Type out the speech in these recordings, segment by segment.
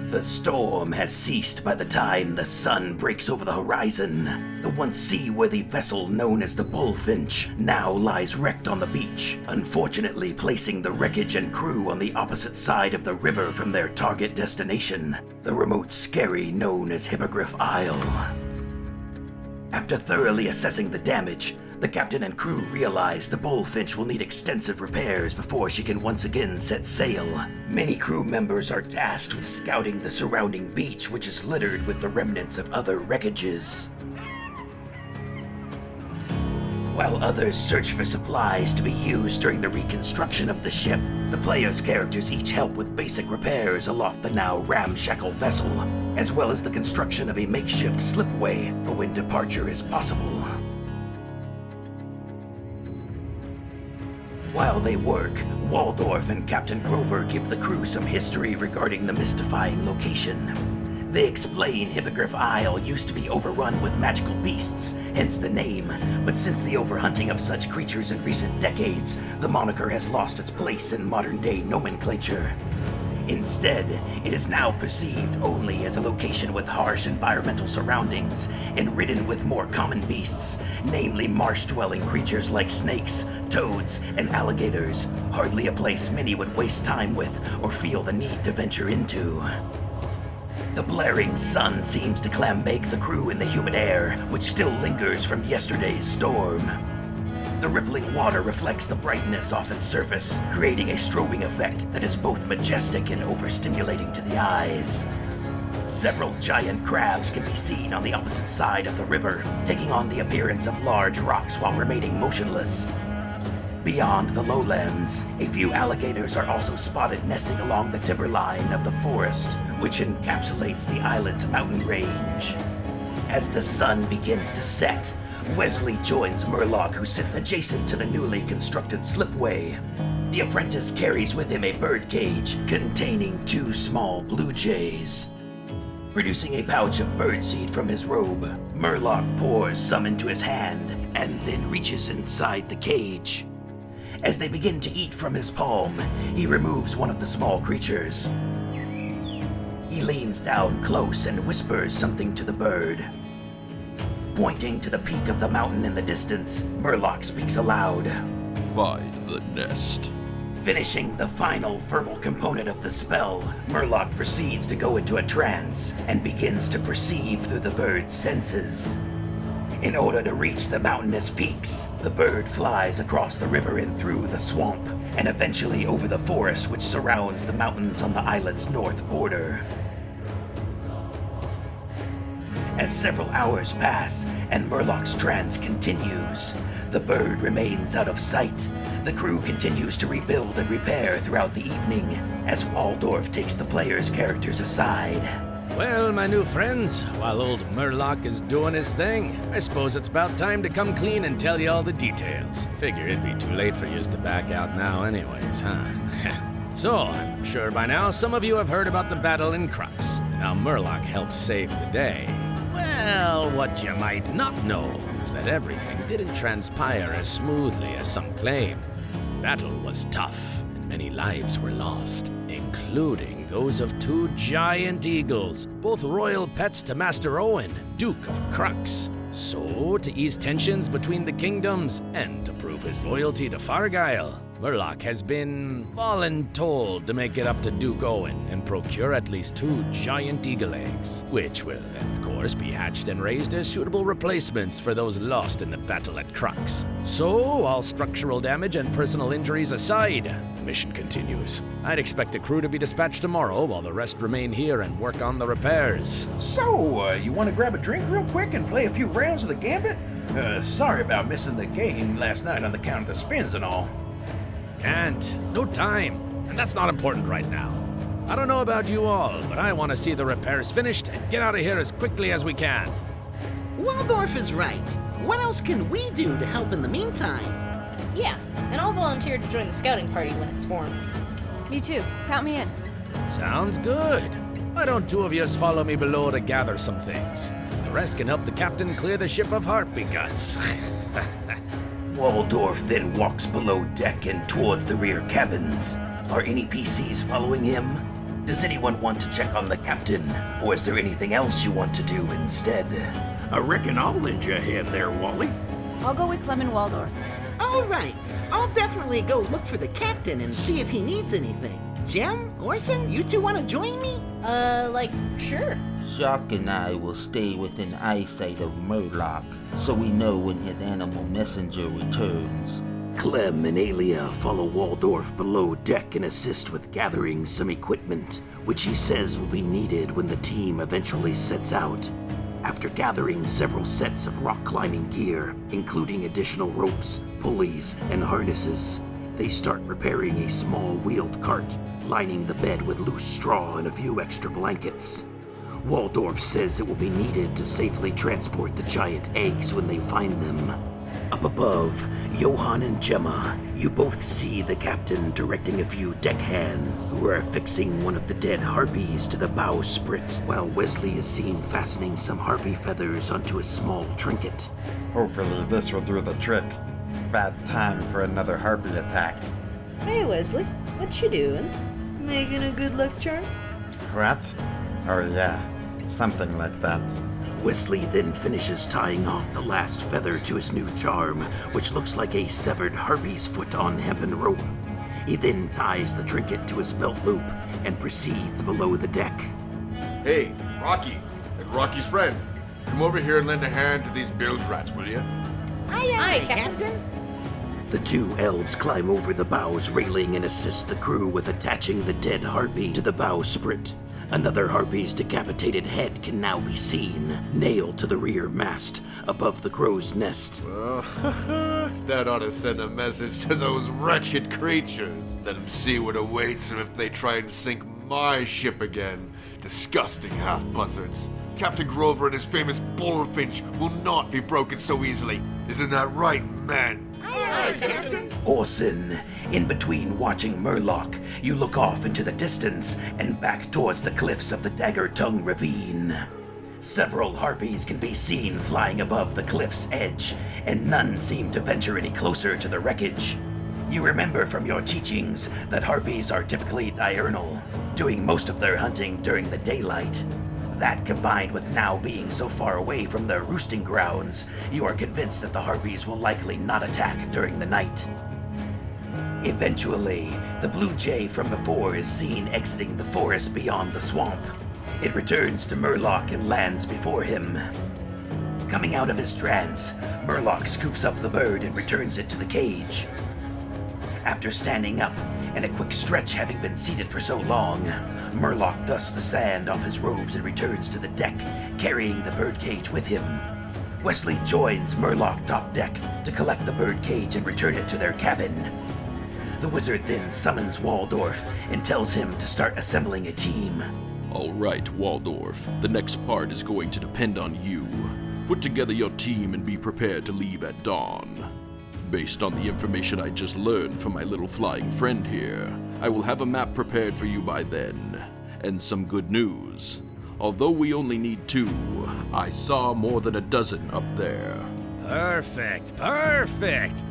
The storm has ceased by the time the sun breaks over the horizon. The once seaworthy vessel known as the Bullfinch now lies wrecked on the beach, unfortunately placing the wreckage and crew on the opposite side of the river from their target destination, the remote skerry known as Hippogriff Isle. After thoroughly assessing the damage, the captain and crew realize the Bullfinch will need extensive repairs before she can once again set sail. Many crew members are tasked with scouting the surrounding beach, which is littered with the remnants of other wreckages, while others search for supplies to be used during the reconstruction of the ship. The players' characters each help with basic repairs aloft the now ramshackle vessel, as well as the construction of a makeshift slipway for when departure is possible. While they work, Waldorf and Captain Grover give the crew some history regarding the mystifying location. They explain Hippogriff Isle used to be overrun with magical beasts, hence the name, but since the overhunting of such creatures in recent decades, the moniker has lost its place in modern-day nomenclature. Instead, it is now perceived only as a location with harsh environmental surroundings and ridden with more common beasts, namely marsh-dwelling creatures like snakes, toads, and alligators, hardly a place many would waste time with or feel the need to venture into. The blaring sun seems to clambake the crew in the humid air, which still lingers from yesterday's storm. The rippling water reflects the brightness off its surface, creating a strobing effect that is both majestic and overstimulating to the eyes. Several giant crabs can be seen on the opposite side of the river, taking on the appearance of large rocks while remaining motionless. Beyond the lowlands, a few alligators are also spotted nesting along the timberline of the forest, which encapsulates the islet's mountain range. As the sun begins to set, Wesley joins Merlock, who sits adjacent to the newly constructed slipway. The apprentice carries with him a bird cage containing 2 small blue jays. Producing a pouch of birdseed from his robe, Merlock pours some into his hand and then reaches inside the cage. As they begin to eat from his palm, he removes one of the small creatures. He leans down close and whispers something to the bird. Pointing to the peak of the mountain in the distance, Merlock speaks aloud. Find the nest. Finishing the final verbal component of the spell, Merlock proceeds to go into a trance and begins to perceive through the bird's senses. In order to reach the mountainous peaks, the bird flies across the river and through the swamp, and eventually over the forest which surrounds the mountains on the islet's north border. As several hours pass and Merlock's trance continues, the bird remains out of sight. The crew continues to rebuild and repair throughout the evening as Waldorf takes the players' characters aside. Well, my new friends, while old Merlock is doing his thing, I suppose it's about time to come clean and tell you all the details. Figure it'd be too late for yous to back out now anyways, huh? So, I'm sure by now some of you have heard about the battle in Crux, and how Merlock helped save the day. Well, what you might not know is that everything didn't transpire as smoothly as some claim. The battle was tough, and many lives were lost, including those of 2 giant eagles, both royal pets to Master Owen, Duke of Crux. So, to ease tensions between the kingdoms, and to prove his loyalty to Fargyle, Merlock has been voluntold to make it up to Duke Owen and procure at least 2 giant eagle eggs, which will then, of course, be hatched and raised as suitable replacements for those lost in the battle at Crux. So, all structural damage and personal injuries aside, the mission continues. I'd expect a crew to be dispatched tomorrow while the rest remain here and work on the repairs. So, you want to grab a drink real quick and play a few rounds of the gambit? Sorry about missing the game last night on the count of the spins and all. Can't. No time. And that's not important right now. I don't know about you all, but I want to see the repairs finished and get out of here as quickly as we can. Waldorf is right. What else can we do to help in the meantime? Yeah, and I'll volunteer to join the scouting party when it's formed. Me too. Count me in. Sounds good. Why don't two of yous follow me below to gather some things? The rest can help the captain clear the ship of harpy guts. Waldorf then walks below deck and towards the rear cabins. Are any PCs following him? Does anyone want to check on the captain, or is there anything else you want to do instead? I reckon I'll lend you a hand there, Wally. I'll go with Clem and Waldorf. All right, I'll definitely go look for the captain and see if he needs anything. Jem, Orson, you two want to join me? Sure. Jacques and I will stay within eyesight of Merlock, so we know when his animal messenger returns. Clem and Alia follow Waldorf below deck and assist with gathering some equipment, which he says will be needed when the team eventually sets out. After gathering several sets of rock climbing gear, including additional ropes, pulleys, and harnesses, they start preparing a small wheeled cart, lining the bed with loose straw and a few extra blankets. Waldorf says it will be needed to safely transport the giant eggs when they find them. Up above, Johann and Gemma, you both see the captain directing a few deckhands who are fixing one of the dead harpies to the bowsprit, while Wesley is seen fastening some harpy feathers onto a small trinket. Hopefully this will do the trick. Bad time for another harpy attack. Hey, Wesley. What you doing? Making a good luck charm? What? Oh yeah, something like that. Wesley then finishes tying off the last feather to his new charm, which looks like a severed harpy's foot on hempen rope. He then ties the trinket to his belt loop and proceeds below the deck. Hey, Rocky, and Rocky's friend. Come over here and lend a hand to these bilge rats, will you? Aye, Captain. The two elves climb over the bow's railing and assist the crew with attaching the dead harpy to the bowsprit. Another harpy's decapitated head can now be seen, nailed to the rear mast, above the crow's nest. Well, that ought to send a message to those wretched creatures. Let them see what awaits them if they try and sink my ship again. Disgusting half-buzzards. Captain Grover and his famous bullfinch will not be broken so easily. Isn't that right, men? Aye, Captain. Orson, in between watching Merlock, you look off into the distance and back towards the cliffs of the Dagger Tongue Ravine. Several harpies can be seen flying above the cliff's edge, and none seem to venture any closer to the wreckage. You remember from your teachings that harpies are typically diurnal, doing most of their hunting during the daylight. That, combined with now being so far away from their roosting grounds, you are convinced that the harpies will likely not attack during the night. Eventually, the blue jay from before is seen exiting the forest beyond the swamp. It returns to Merlock and lands before him. Coming out of his trance, Merlock scoops up the bird and returns it to the cage. After standing up, and a quick stretch having been seated for so long, Merlock dusts the sand off his robes and returns to the deck, carrying the birdcage with him. Wesley joins Merlock top deck to collect the birdcage and return it to their cabin. The wizard then summons Waldorf and tells him to start assembling a team. All right, Waldorf. The next part is going to depend on you. Put together your team and be prepared to leave at dawn. Based on the information I just learned from my little flying friend here, I will have a map prepared for you by then. And some good news. Although we only need 2, I saw more than a dozen up there. Perfect.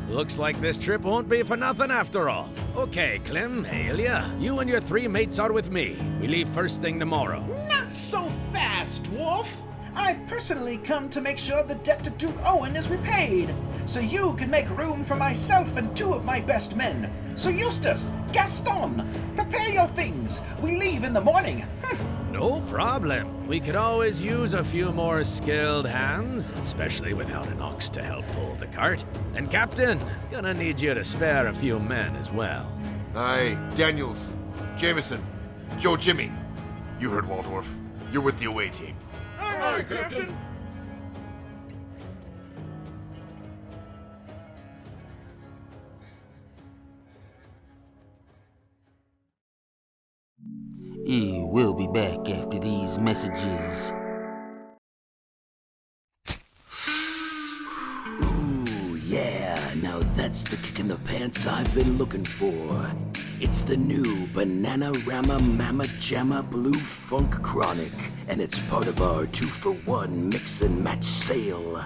Looks like this trip won't be for nothing after all. Okay, Clem, Alia, you and your 3 mates are with me. We leave first thing tomorrow. Not so fast, Dwarf. I've personally come to make sure the debt to Duke Owen is repaid, so you can make room for myself and 2 of my best men. So Eustace, Gaston, prepare your things. We leave in the morning. No problem. We could always use a few more skilled hands, especially without an ox to help pull the cart. And Captain, gonna need you to spare a few men as well. Aye, Daniels, Jameson, Joe Jimmy. You heard Waldorf. You're with the away team. Aye, Captain. We'll be back after these messages. Ooh, yeah, now that's the kick in the pants I've been looking for. It's the new Banana Rama Mama Jamma Blue Funk Chronic, and it's part of our 2-for-1 mix and match sale.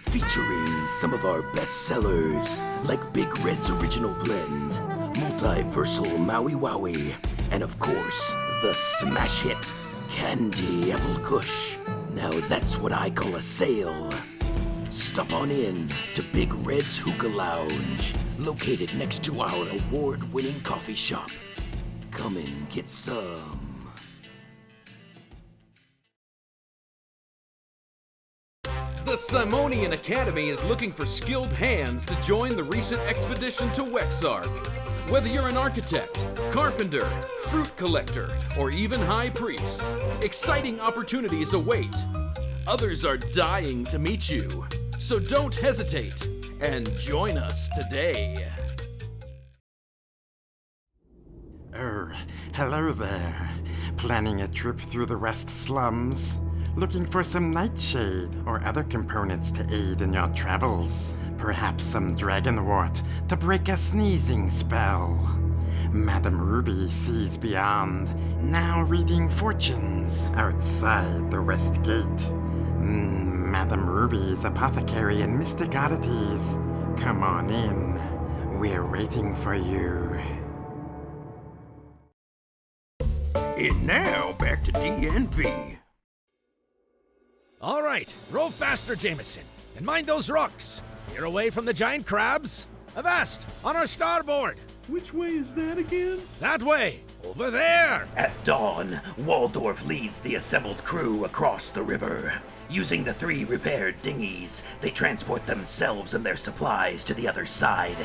Featuring some of our best sellers, like Big Red's Original Blend, Multiversal Maui Wowie, and of course, the smash hit, Candy Apple Kush. Now that's what I call a sale. Stop on in to Big Red's Hookah Lounge, located next to our award-winning coffee shop. Come and get some. The Simonian Academy is looking for skilled hands to join the recent expedition to Wexark. Whether you're an architect, carpenter, fruit collector, or even high priest, exciting opportunities await. Others are dying to meet you, so don't hesitate and join us today. Oh, hello there. Planning a trip through the West Slums? Looking for some nightshade or other components to aid in your travels? Perhaps some dragonwort to break a sneezing spell? Madame Ruby sees beyond, now reading fortunes outside the West Gate. Madame Ruby's apothecary and mystic oddities. Come on in. We're waiting for you. And now, back to DnV. All right, row faster, Jameson, and mind those rocks. You're away from the giant crabs. Avast, on our starboard. Which way is that again? That way, over there. At dawn, Waldorf leads the assembled crew across the river. Using the 3 repaired dinghies, they transport themselves and their supplies to the other side.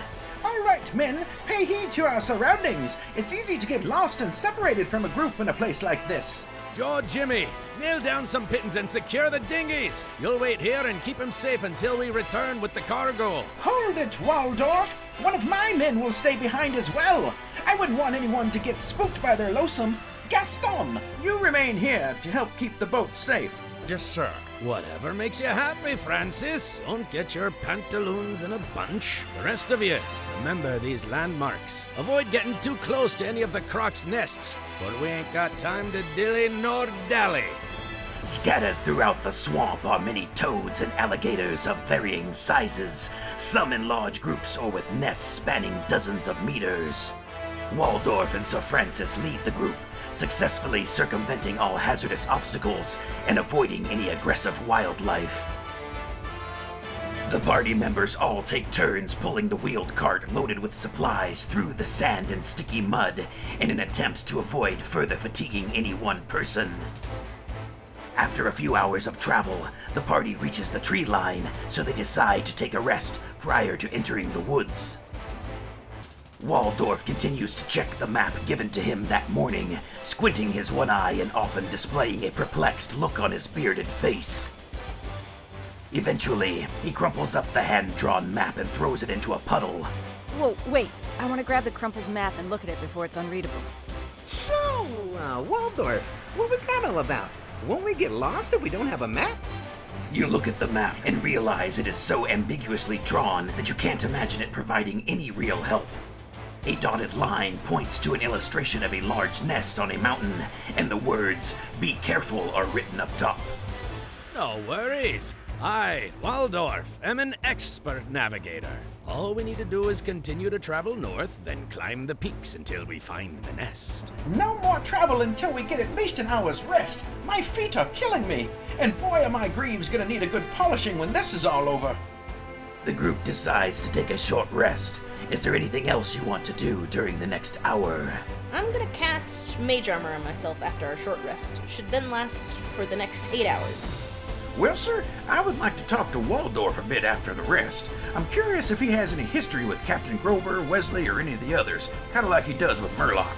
All right, men, pay heed to our surroundings. It's easy to get lost and separated from a group in a place like this. Joe, Jimmy, nail down some pittance and secure the dinghies. You'll wait here and keep him safe until we return with the cargo. Hold it, Waldorf! One of my men will stay behind as well. I wouldn't want anyone to get spooked by their lonesome. Gaston, you remain here to help keep the boat safe. Yes, sir. Whatever makes you happy, Francis. Don't get your pantaloons in a bunch. The rest of you, remember these landmarks. Avoid getting too close to any of the crocs' nests, for we ain't got time to dilly nor dally. Scattered throughout the swamp are many toads and alligators of varying sizes, some in large groups or with nests spanning dozens of meters. Waldorf and Sir Francis lead the group, successfully circumventing all hazardous obstacles and avoiding any aggressive wildlife. The party members all take turns pulling the wheeled cart loaded with supplies through the sand and sticky mud in an attempt to avoid further fatiguing any one person. After a few hours of travel, the party reaches the tree line, so they decide to take a rest prior to entering the woods. Waldorf continues to check the map given to him that morning, squinting his one eye and often displaying a perplexed look on his bearded face. Eventually, he crumples up the hand-drawn map and throws it into a puddle. Whoa, wait. I want to grab the crumpled map and look at it before it's unreadable. So, Waldorf, what was that all about? Won't we get lost if we don't have a map? You look at the map and realize it is so ambiguously drawn that you can't imagine it providing any real help. A dotted line points to an illustration of a large nest on a mountain, and the words, "Be careful," are written up top. No worries. I, Waldorf, am an expert navigator. All we need to do is continue to travel north, then climb the peaks until we find the nest. No more travel until we get at least an hour's rest. My feet are killing me, and boy are my greaves gonna need a good polishing when this is all over. The group decides to take a short rest. Is there anything else you want to do during the next hour? I'm gonna cast Mage Armor on myself after our short rest. Should then last for the next 8 hours. Well, sir, I would like to talk to Waldorf a bit after the rest. I'm curious if he has any history with Captain Grover, Wesley, or any of the others, kind of like he does with Merlock.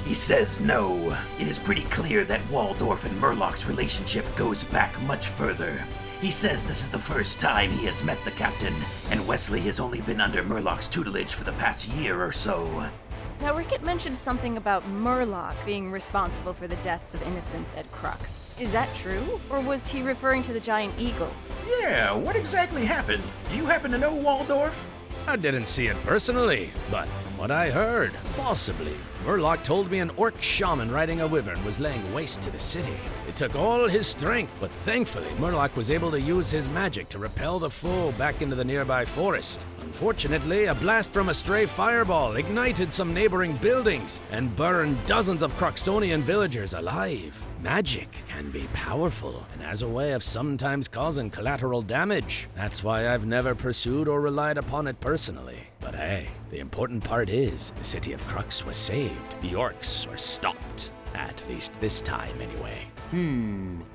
He says no. It is pretty clear that Waldorf and Merlock's relationship goes back much further. He says this is the first time he has met the captain, and Wesley has only been under Merlock's tutelage for the past year or so. Now, Rickett mentioned something about Merlock being responsible for the deaths of innocents at Crux. Is that true? Or was he referring to the giant eagles? Yeah, what exactly happened? Do you happen to know, Waldorf? I didn't see it personally, but from what I heard. Possibly. Merlock told me an orc shaman riding a wyvern was laying waste to the city. It took all his strength, but thankfully Merlock was able to use his magic to repel the foe back into the nearby forest. Unfortunately, a blast from a stray fireball ignited some neighboring buildings and burned dozens of Croxonian villagers alive. Magic can be powerful and has a way of sometimes causing collateral damage. That's why I've never pursued or relied upon it personally. But hey, the important part is the city of Crux was saved. The orcs were stopped. At least this time, anyway.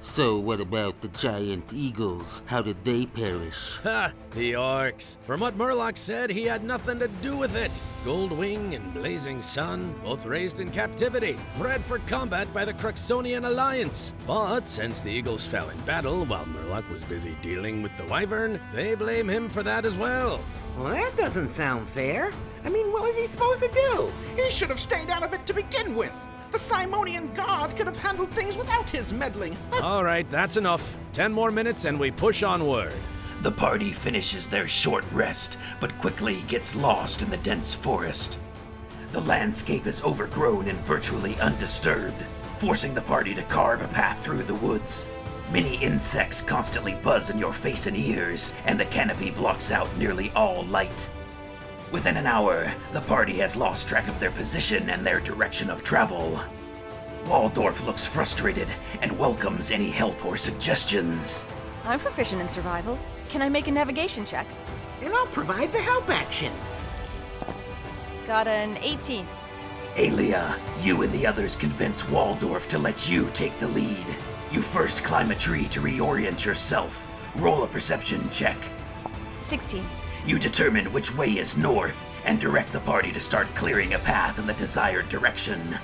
So what about the giant eagles? How did they perish? Ha! The orcs. From what Merlock said, he had nothing to do with it. Goldwing and Blazing Sun, both raised in captivity, bred for combat by the Cruxonian Alliance. But since the eagles fell in battle while Merlock was busy dealing with the wyvern, they blame him for that as well. Well, that doesn't sound fair. I mean, what was he supposed to do? He should have stayed out of it to begin with. The Simonian god could have handled things without his meddling. All right, that's enough. 10 more minutes and we push onward. The party finishes their short rest, but quickly gets lost in the dense forest. The landscape is overgrown and virtually undisturbed, forcing the party to carve a path through the woods. Many insects constantly buzz in your face and ears, and the canopy blocks out nearly all light. Within an hour, the party has lost track of their position and their direction of travel. Waldorf looks frustrated and welcomes any help or suggestions. I'm proficient in survival. Can I make a navigation check? And I'll provide the help action. Got an 18. Alia, you and the others convince Waldorf to let you take the lead. You first climb a tree to reorient yourself. Roll a perception check. 16. You determine which way is north and direct the party to start clearing a path in the desired direction.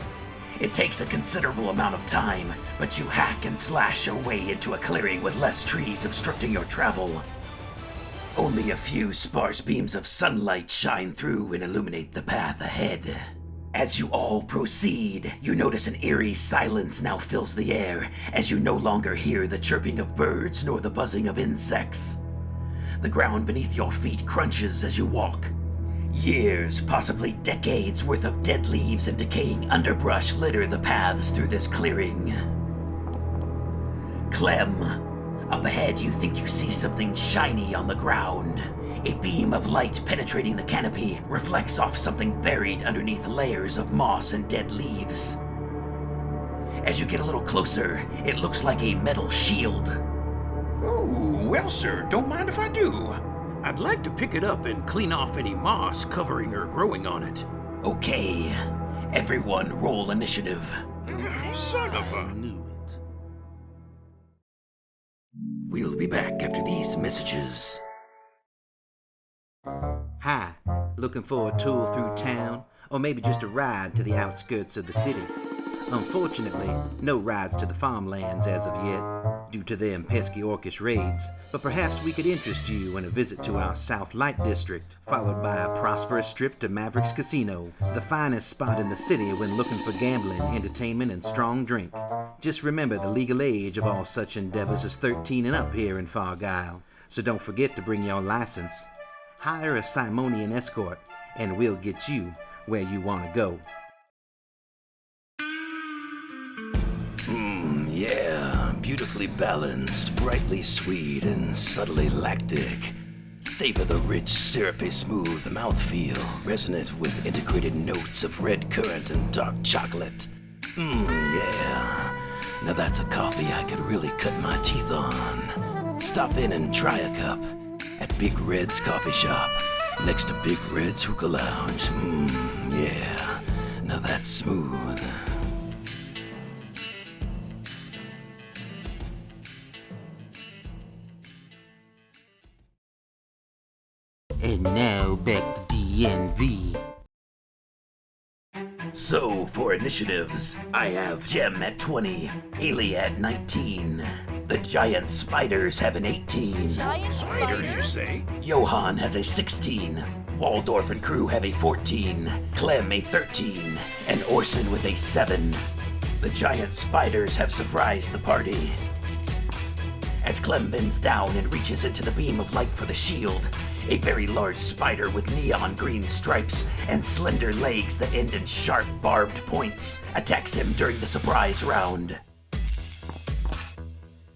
It takes a considerable amount of time, but you hack and slash your way into a clearing with less trees obstructing your travel. Only a few sparse beams of sunlight shine through and illuminate the path ahead. As you all proceed, you notice an eerie silence now fills the air, as you no longer hear the chirping of birds nor the buzzing of insects. The ground beneath your feet crunches as you walk. Years, possibly decades worth of dead leaves and decaying underbrush litter the paths through this clearing. Clem, up ahead you think you see something shiny on the ground. A beam of light penetrating the canopy reflects off something buried underneath layers of moss and dead leaves. As you get a little closer, it looks like a metal shield. Oh, well, sir, don't mind if I do. I'd like to pick it up and clean off any moss covering or growing on it. Okay, everyone roll initiative. Son of a... We'll be back after these messages. Hi, looking for a tour through town? Or maybe just a ride to the outskirts of the city? Unfortunately, no rides to the farmlands as of yet, due to them pesky orcish raids, but perhaps we could interest you in a visit to our South Light District, followed by a prosperous trip to Maverick's Casino, the finest spot in the city when looking for gambling, entertainment, and strong drink. Just remember the legal age of all such endeavors is 13 and up here in Fargyle, so don't forget to bring your license. Hire a Simonian escort, and we'll get you where you want to go. Yeah, beautifully balanced, brightly sweet, and subtly lactic. Savor the rich, syrupy, smooth mouthfeel, resonant with integrated notes of red currant and dark chocolate. Yeah. Now that's a coffee I could really cut my teeth on. Stop in and try a cup at Big Red's coffee shop, next to Big Red's hookah lounge. Yeah. Now that's smooth. And now back to DnD. So, for initiatives, I have Jem at 20, Haley at 19. The Giant Spiders have an 18. Giant Spiders, you say? Johan has a 16. Waldorf and crew have a 14. Clem a 13. And Orson with a 7. The Giant Spiders have surprised the party. As Clem bends down and reaches into the beam of light for the shield, A very large spider with neon green stripes and slender legs that end in sharp, barbed points attacks him during the surprise round.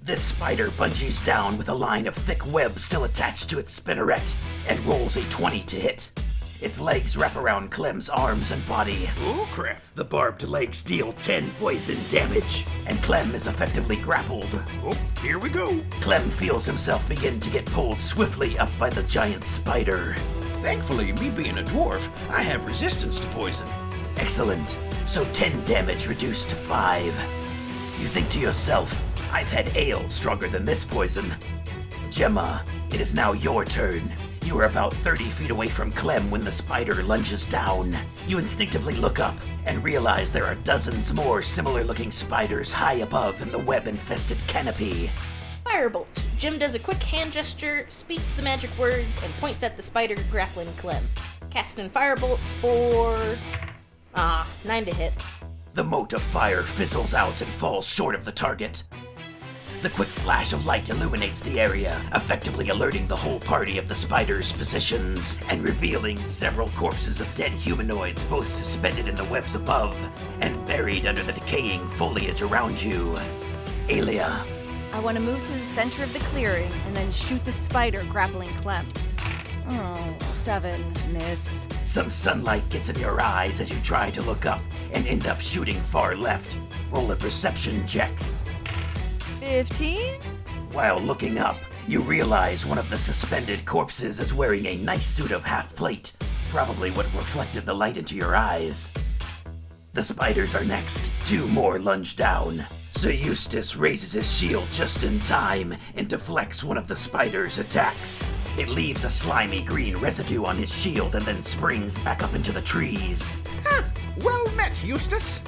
This spider bungees down with a line of thick web still attached to its spinneret and rolls a 20 to hit. Its legs wrap around Clem's arms and body. Oh, crap. The barbed legs deal 10 poison damage, and Clem is effectively grappled. Oh, here we go. Clem feels himself begin to get pulled swiftly up by the giant spider. Thankfully, me being a dwarf, I have resistance to poison. Excellent. So 10 damage reduced to 5. You think to yourself, I've had ale stronger than this poison. Gemma, it is now your turn. You are about 30 feet away from Clem when the spider lunges down. You instinctively look up and realize there are dozens more similar-looking spiders high above in the web-infested canopy. Firebolt. Jim does a quick hand gesture, speaks the magic words, and points at the spider grappling Clem. Casting Firebolt for... 9 to hit. The mote of fire fizzles out and falls short of the target. The quick flash of light illuminates the area, effectively alerting the whole party of the spider's positions, and revealing several corpses of dead humanoids both suspended in the webs above and buried under the decaying foliage around you. Aelia. I want to move to the center of the clearing and then shoot the spider grappling Clem. Oh, 7, miss. Some sunlight gets in your eyes as you try to look up and end up shooting far left. Roll a perception check. 15? While looking up, you realize one of the suspended corpses is wearing a nice suit of half-plate, probably what reflected the light into your eyes. The spiders are next. 2 more lunge down. Sir Eustace raises his shield just in time and deflects one of the spider's attacks. It leaves a slimy green residue on his shield and then springs back up into the trees. Well met, Eustace.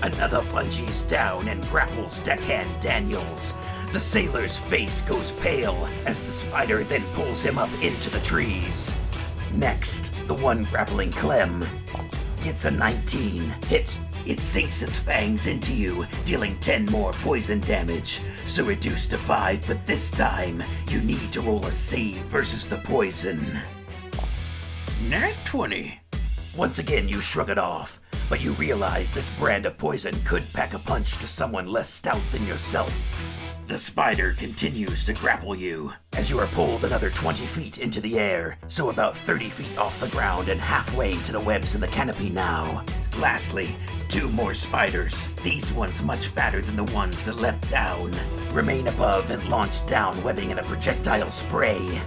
Another bungees down and grapples Deckhand Daniels. The sailor's face goes pale as the spider then pulls him up into the trees. Next, the one grappling Clem gets a 19 hit. It sinks its fangs into you, dealing 10 more poison damage, so reduced to 5, but this time you need to roll a save versus the poison. Nat 20. Once again, you shrug it off, but you realize this brand of poison could pack a punch to someone less stout than yourself. The spider continues to grapple you as you are pulled another 20 feet into the air, so about 30 feet off the ground and halfway to the webs in the canopy now. Lastly, 2 more spiders, these ones much fatter than the ones that leapt down, remain above and launch down, webbing in a projectile spray.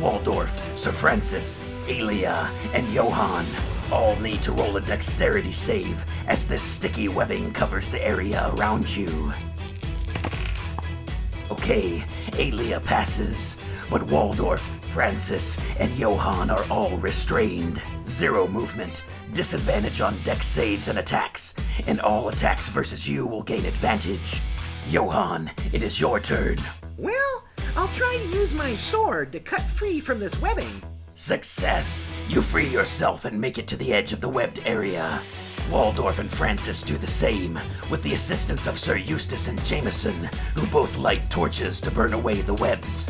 Waldorf, Sir Francis, Aelia, and Johann all need to roll a dexterity save as this sticky webbing covers the area around you. Okay, Aelia passes, but Waldorf, Francis, and Johann are all restrained. 0 movement, disadvantage on dex saves and attacks, and all attacks versus you will gain advantage. Johann, it is your turn. Well, I'll try to use my sword to cut free from this webbing. Success! You free yourself and make it to the edge of the webbed area. Waldorf and Francis do the same, with the assistance of Sir Eustace and Jameson, who both light torches to burn away the webs.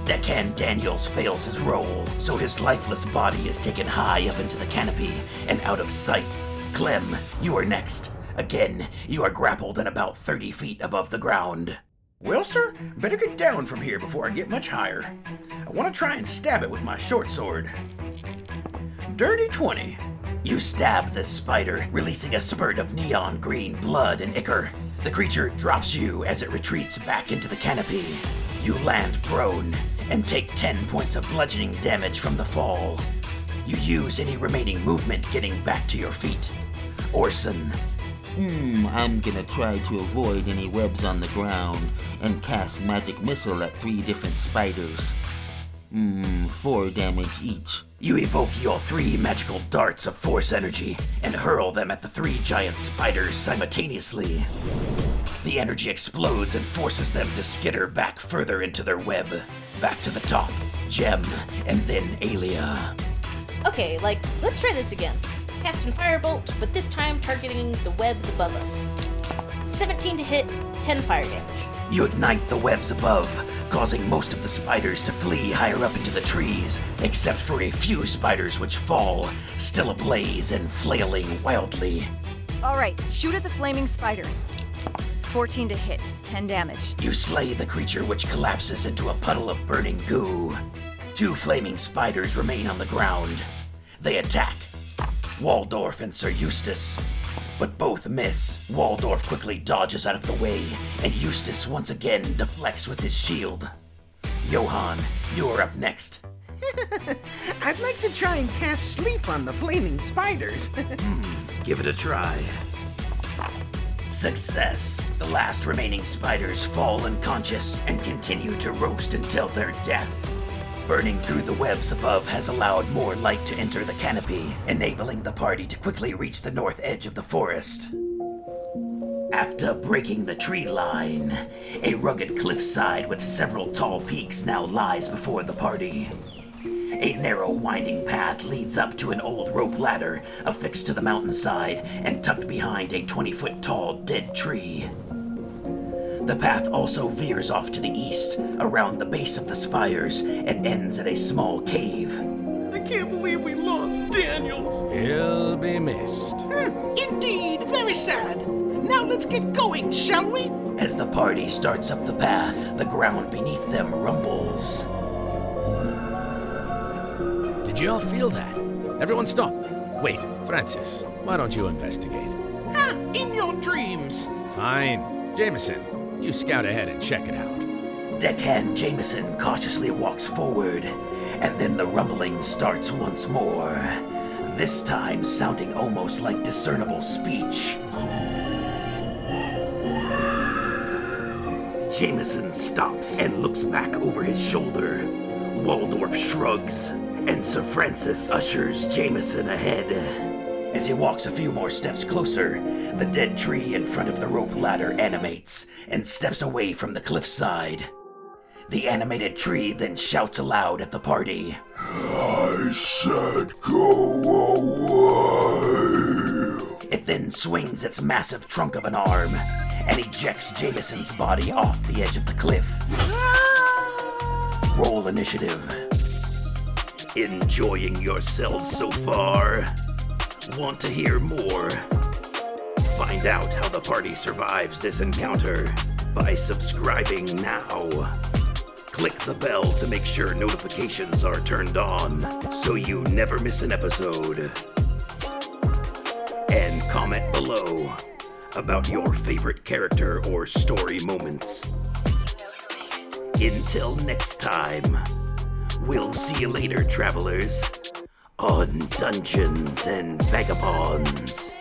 Deckhand Daniels fails his roll, so his lifeless body is taken high up into the canopy and out of sight. Clem, you are next. Again, you are grappled and about 30 feet above the ground. Well, sir, better get down from here before I get much higher. I want to try and stab it with my short sword. Dirty 20. You stab this spider, releasing a spurt of neon green blood and ichor. The creature drops you as it retreats back into the canopy. You land prone and take 10 points of bludgeoning damage from the fall. You use any remaining movement getting back to your feet. Orson. I'm gonna try to avoid any webs on the ground and cast magic missile at 3 different spiders. 4 damage each. You evoke your 3 magical darts of force energy and hurl them at the 3 giant spiders simultaneously. The energy explodes and forces them to skitter back further into their web. Back to the top, Gem, and then Aelia. Okay, let's try this again. Casting Firebolt, but this time targeting the webs above us. 17 to hit, 10 fire damage. You ignite the webs above, causing most of the spiders to flee higher up into the trees, except for a few spiders which fall, still ablaze and flailing wildly. Alright, shoot at the flaming spiders. 14 to hit, 10 damage. You slay the creature which collapses into a puddle of burning goo. 2 flaming spiders remain on the ground. They attack Waldorf and Sir Eustace, but both miss. Waldorf quickly dodges out of the way, and Eustace once again deflects with his shield. Johann, you are up next. I'd like to try and cast sleep on the flaming spiders. Give it a try. Success. The last remaining spiders fall unconscious and continue to roast until their death. Burning through the webs above has allowed more light to enter the canopy, enabling the party to quickly reach the north edge of the forest. After breaking the tree line, a rugged cliffside with several tall peaks now lies before the party. A narrow winding path leads up to an old rope ladder affixed to the mountainside and tucked behind a 20-foot tall dead tree. The path also veers off to the east, around the base of the spires, and ends at a small cave. I can't believe we lost Daniels. He'll be missed. Indeed, very sad. Now let's get going, shall we? As the party starts up the path, the ground beneath them rumbles. Did you all feel that? Everyone stop. Wait, Francis, why don't you investigate? In your dreams. Fine. Jameson, you scout ahead and check it out. Deckhand Jameson cautiously walks forward, and then the rumbling starts once more, this time sounding almost like discernible speech. Jameson stops and looks back over his shoulder. Waldorf shrugs, and Sir Francis ushers Jameson ahead. As he walks a few more steps closer, the dead tree in front of the rope ladder animates and steps away from the cliffside. The animated tree then shouts aloud at the party. I said go away. It then swings its massive trunk of an arm and ejects Jameson's body off the edge of the cliff. Roll initiative. Enjoying yourselves so far? Want to hear more? Find out how the party survives this encounter by subscribing now. Click the bell to make sure notifications are turned on so you never miss an episode. And comment below about your favorite character or story moments. Until next time, we'll see you later, travelers, on Dungeons and Vagabonds.